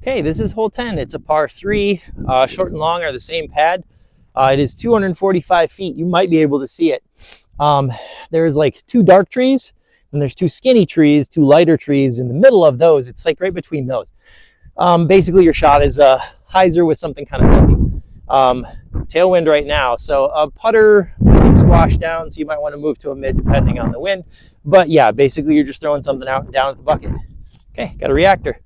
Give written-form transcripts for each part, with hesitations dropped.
Okay, this is hole 10. It's a par 3. Short and long are the same pad. It is 245 feet. You might be able to see it. There's like 2 dark trees, and there's 2 skinny trees, 2 lighter trees in the middle of those. It's like right between those. Basically, your shot is a hyzer with something kind of flippy. Tailwind right now, so a putter will be squashed down, so you might want to move to a mid depending on the wind. But yeah, basically you're just throwing something out and down at the bucket. Okay, got a reactor.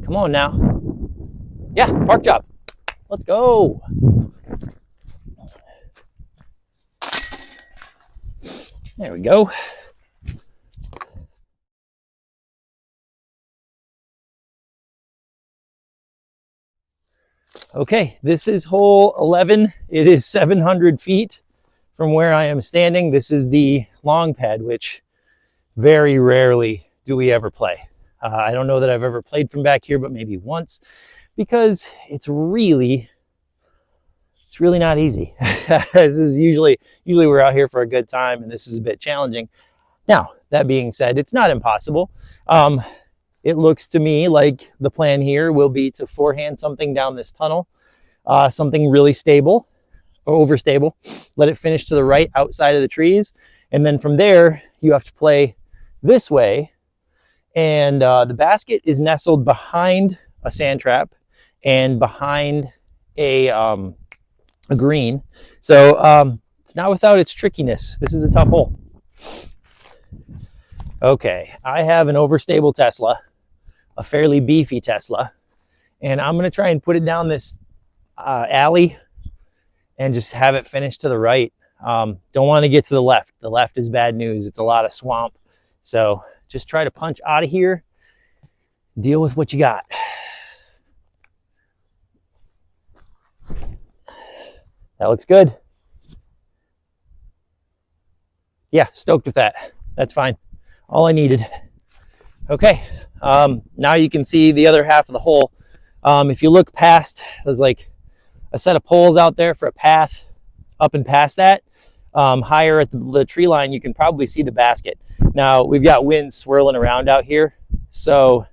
Come on now. Yeah, park job. Let's go. There we go. Okay, this is hole 11. It is 700 feet from where I am standing. This is the long pad, which very rarely do we ever play. I don't know that I've ever played from back here, but maybe once, because it's really not easy. This is usually we're out here for a good time, and this is a bit challenging. Now, that being said, it's not impossible. It looks to me like the plan here will be to forehand something down this tunnel, something really stable or overstable, let it finish to the right outside of the trees, and then from there you have to play this way, and the basket is nestled behind a sand trap and behind a green, so it's not without its trickiness. This is a tough hole. Okay, I have an overstable Tesla, a fairly beefy Tesla, and I'm gonna try and put it down this alley and just have it finish to the right. Don't want to get to the left. The left is bad news. It's a lot of swamp, so just try to punch out of here, deal with what you got. That looks good. Yeah, stoked with that. That's fine. All I needed. Okay, now you can see the other half of the hole. If you look past, there's like a set of poles out there for a path up and past that. Higher at the tree line, you can probably see the basket. Now, we've got wind swirling around out here, so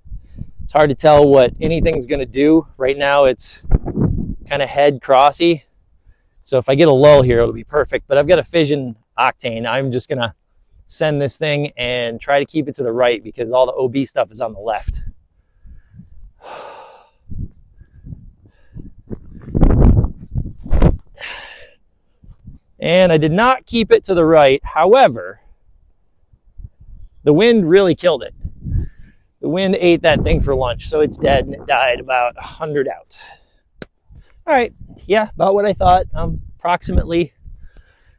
it's hard to tell what anything's gonna do. Right now, it's kind of head crossy. So if I get a lull here, it'll be perfect. But I've got a fission octane. I'm just gonna send this thing and try to keep it to the right because all the OB stuff is on the left. And I did not keep it to the right. However, the wind really killed it. The wind ate that thing for lunch, so it's dead, and it died about 100 out. All right, yeah, about what I thought. Approximately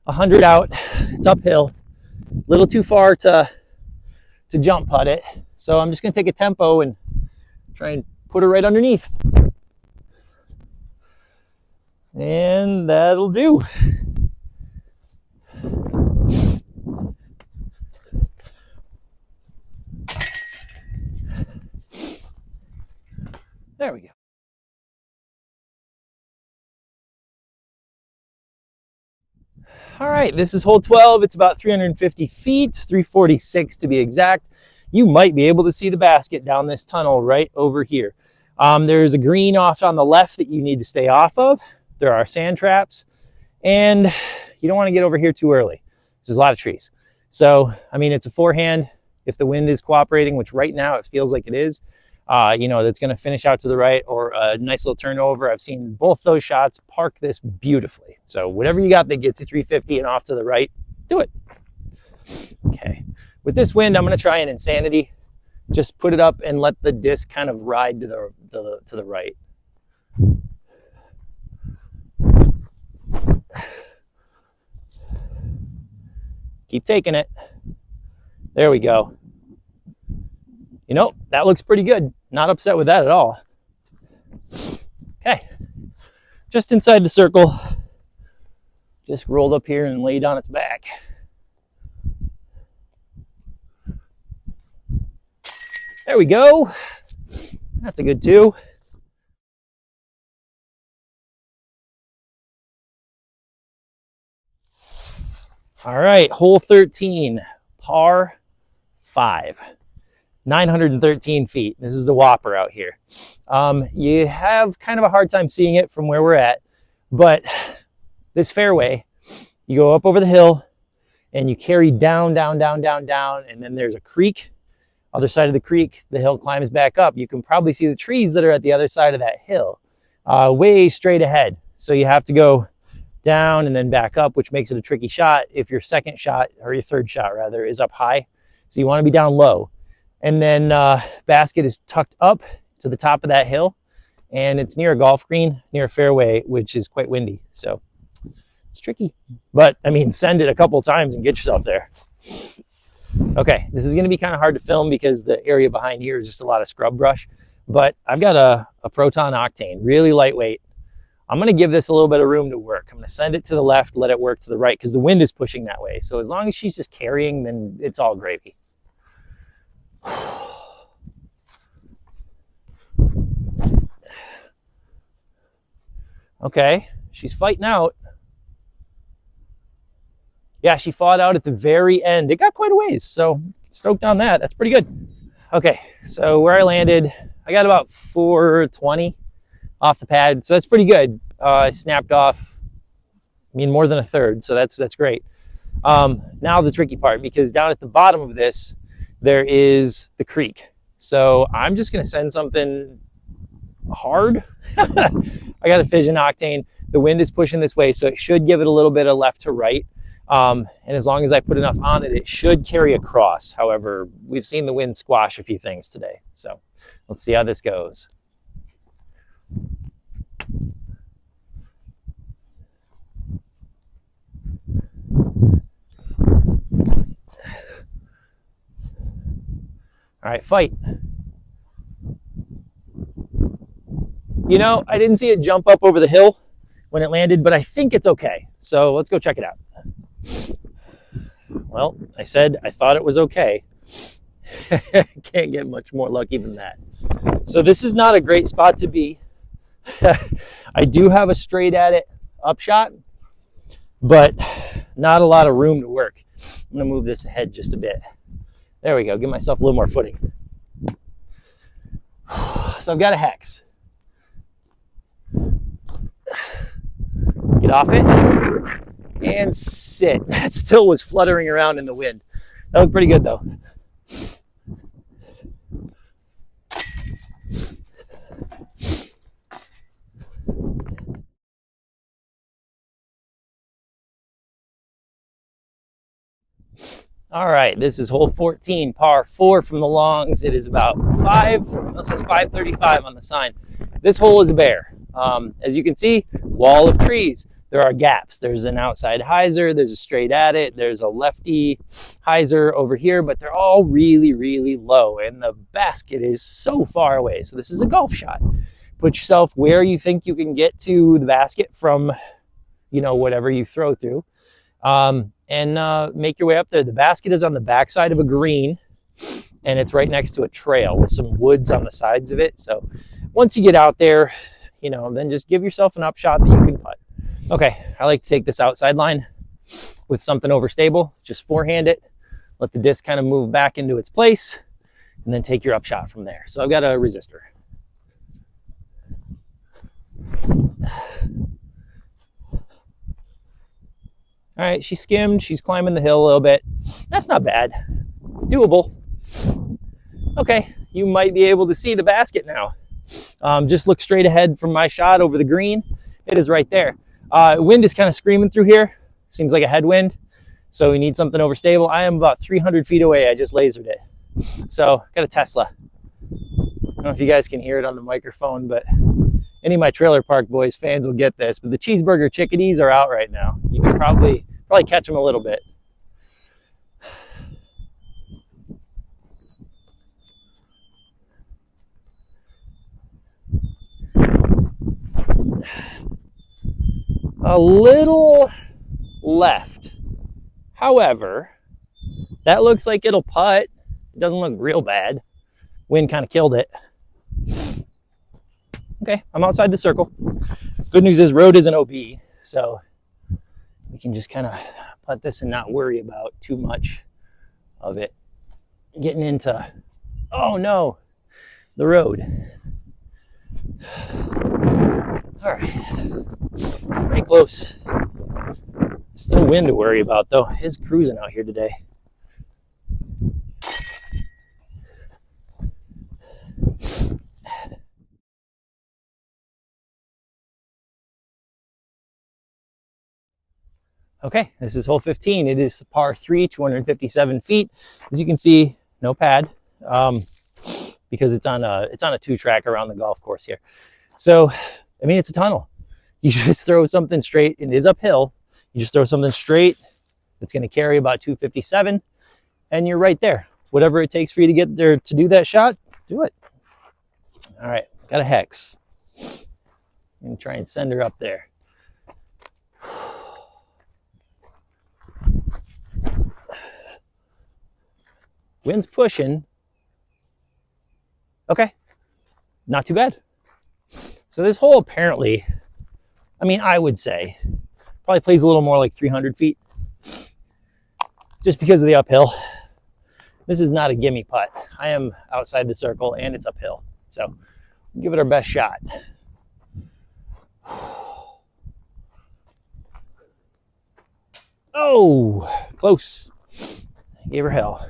100 out. It's uphill. A little too far to jump putt it. So I'm just gonna take a tempo and try and put it right underneath. And that'll do. There we go. All right, this is hole 12. It's about 350 feet, 346 to be exact. You might be able to see the basket down this tunnel right over here. There's a green off on the left that you need to stay off of. There are sand traps, and you don't want to get over here too early. There's a lot of trees. So, I mean, it's a forehand. If the wind is cooperating, which right now it feels like it is, that's going to finish out to the right, or a nice little turnover. I've seen both those shots park this beautifully. So whatever you got that gets you 350 and off to the right, do it. Okay. With this wind, I'm going to try an insanity. Just put it up and let the disc kind of ride to the right. Keep taking it. There we go. You know, that looks pretty good. Not upset with that at all. Okay. Just inside the circle. Just rolled up here and laid on its back. There we go. That's a good 2. All right, hole 13, par 5, 913 feet. This is the whopper out here. You have kind of a hard time seeing it from where we're at, but this fairway, you go up over the hill and you carry down, down, down, down, down, and then there's a creek. Other side of the creek, the hill climbs back up. You can probably see the trees that are at the other side of that hill, way straight ahead. So you have to go down and then back up, which makes it a tricky shot if your second shot, or your third shot rather, is up high. So you want to be down low. And then basket is tucked up to the top of that hill, and it's near a golf green, near a fairway, which is quite windy. So it's tricky. But I mean, send it a couple of times and get yourself there. Okay, this is going to be kind of hard to film because the area behind here is just a lot of scrub brush. But I've got a Proton Octane, really lightweight. I'm going to give this a little bit of room to work. I'm going to send it to the left, let it work to the right, because the wind is pushing that way. So as long as she's just carrying, then it's all gravy. Okay, she's fighting out. Yeah, she fought out at the very end. It got quite a ways, so stoked on that. That's pretty good. Okay, so where I landed, I got about 420 off the pad, so that's pretty good. I snapped off, I mean, more than a third, so that's great. Now the tricky part, because down at the bottom of this, there is the creek. So I'm just gonna send something hard. I got a Fission Octane. The wind is pushing this way, so it should give it a little bit of left to right. And as long as I put enough on it, it should carry across. However, we've seen the wind squash a few things today. So let's see how this goes. All right, fight. You know, I didn't see it jump up over the hill when it landed, but I think it's okay. So let's go check it out. Well, I said I thought it was okay. Can't get much more lucky than that. So this is not a great spot to be. I do have a straight at it upshot, but not a lot of room to work. I'm gonna move this ahead just a bit. There we go, give myself a little more footing. So I've got a hex. Get off it and sit. That still was fluttering around in the wind. That looked pretty good though. All right, this is hole 14, par 4 from the longs. It is about 5:35 on the sign. This hole is a bear. As you can see, wall of trees. There are gaps. There's an outside hyzer, there's a straight at it, there's a lefty hyzer over here, but they're all really, really low, and the basket is so far away. So this is a golf shot. Put yourself where you think you can get to the basket from, you know, whatever you throw through. And make your way up there. The basket is on the backside of a green, and it's right next to a trail with some woods on the sides of it. So once you get out there, you know, then just give yourself an upshot that you can putt. Okay, I like to take this outside line with something overstable. Just forehand it, let the disc kind of move back into its place, and then take your upshot from there. So I've got a resistor. All right, she skimmed, she's climbing the hill a little bit. That's not bad, doable. Okay, you might be able to see the basket now. Just look straight ahead from my shot over the green. It is right there. Wind is kind of screaming through here. Seems like a headwind, so we need something overstable. I am about 300 feet away. I just lasered it. So, got a Tesla. I don't know if you guys can hear it on the microphone, but any of my Trailer Park Boys fans will get this, but the cheeseburger chickadees are out right now. You can probably catch them a little bit. A little left. However, that looks like it'll putt. It doesn't look real bad. Wind kind of killed it. Okay, I'm outside the circle. Good news is road isn't OB, so we can just kind of putt this and not worry about too much of it getting into, oh no, the road. All right, pretty close. Still wind to worry about though. It's cruising out here today. Okay, this is hole 15. It is par 3, 257 feet. As you can see, no pad, because it's on a 2-track around the golf course here. So, I mean, it's a tunnel. You just throw something straight. It is uphill. You just throw something straight. It's going to carry about 257, and you're right there. Whatever it takes for you to get there to do that shot, do it. All right, got a hex. I'm going to try and send her up there. Wind's pushing. Okay, not too bad. So this hole apparently, I mean, I would say, probably plays a little more like 300 feet. Just because of the uphill. This is not a gimme putt. I am outside the circle and it's uphill. So give it our best shot. Oh, close. Gave her hell.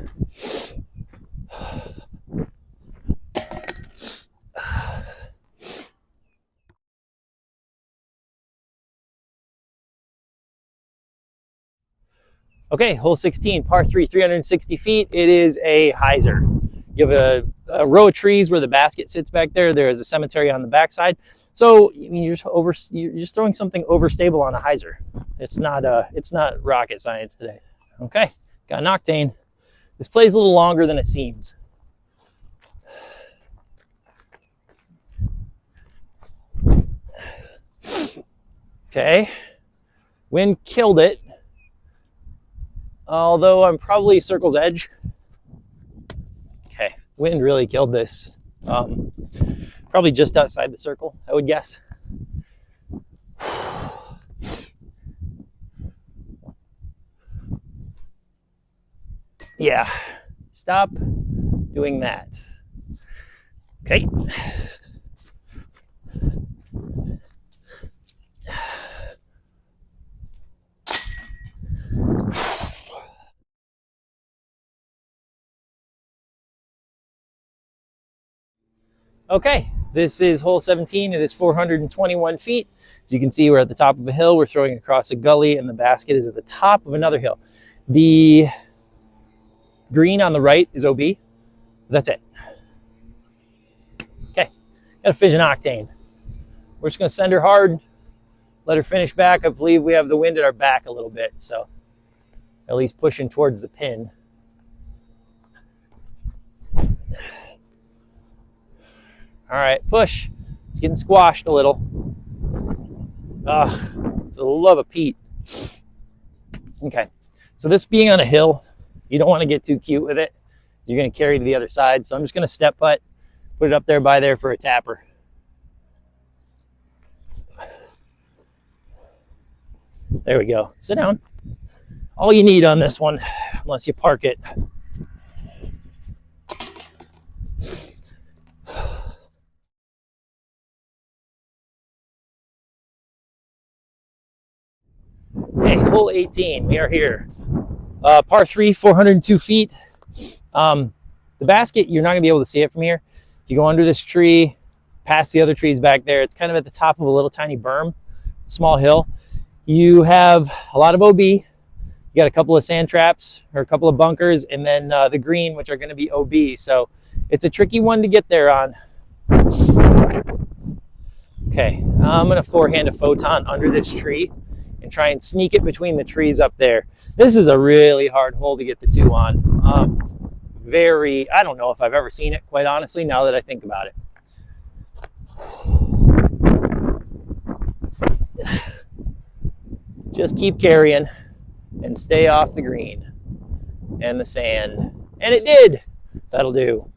Okay, hole 16, par 3, 360 feet. It is a hyzer. You have a row of trees where the basket sits back there. There is a cemetery on the backside. So I mean, you're just throwing something overstable on a hyzer. It's not rocket science today. Okay, got an octane. This plays a little longer than it seems. Okay, wind killed it. Although I'm probably circle's edge. Okay, wind really killed this. Probably just outside the circle, I would guess. Yeah, stop doing that. Okay. Okay, this is hole 17. It is 421 feet. As you can see, we're at the top of a hill. We're throwing across a gully, and the basket is at the top of another hill. The green on the right is OB. That's it. Okay, got to fission octane. We're just going to send her hard, let her finish back. I believe we have the wind at our back a little bit, so at least pushing towards the pin. All right, push. It's getting squashed a little. For the love of Pete. Okay, so this being on a hill, you don't want to get too cute with it. You're going to carry to the other side. So I'm just going to step putt, put it up there by there for a tapper. There we go. Sit down. All you need on this one, unless you park it. Okay, hole 18. We are here. Par 3, 402 feet. The basket, you're not going to be able to see it from here. If you go under this tree, past the other trees back there, it's kind of at the top of a little tiny berm, small hill. You have a lot of OB. You got a couple of sand traps or a couple of bunkers, and then the green, which are going to be OB. So it's a tricky one to get there on. Okay, I'm going to forehand a photon under this tree and try and sneak it between the trees up there. This is a really hard hole to get the two on. I don't know if I've ever seen it, quite honestly, now that I think about it. Just keep carrying and stay off the green and the sand. And it did. That'll do.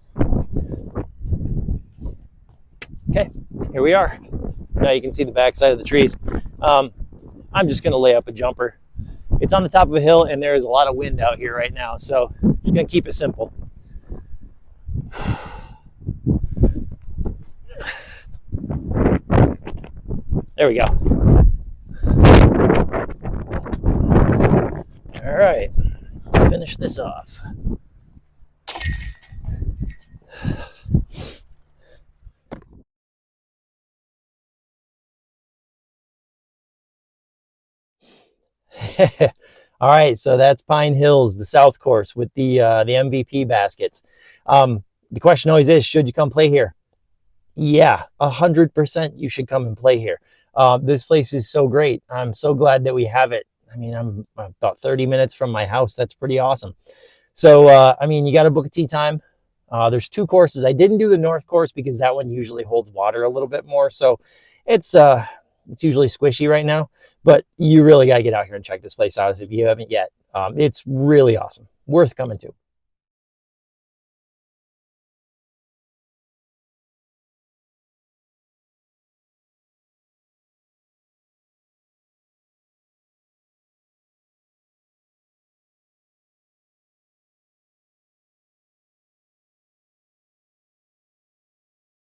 Okay, here we are. Now you can see the backside of the trees. I'm just going to lay up a jumper It's on the top of a hill and there is a lot of wind out here right now. So I'm just gonna keep it simple. There we go. All right, let's finish this off. All right, so that's Pine Hills, the South Course with the MVP baskets. The question always is, should you come play here? Yeah, 100% you should come and play here. This place is so great. I'm so glad that we have it. I mean, I'm about 30 minutes from my house. That's pretty awesome. So, I mean, you got to book a tee time. There's 2 courses. I didn't do the North Course because that one usually holds water a little bit more. So it's usually squishy right now, but you really got to get out here and check this place out if you haven't yet. It's really awesome. Worth coming to.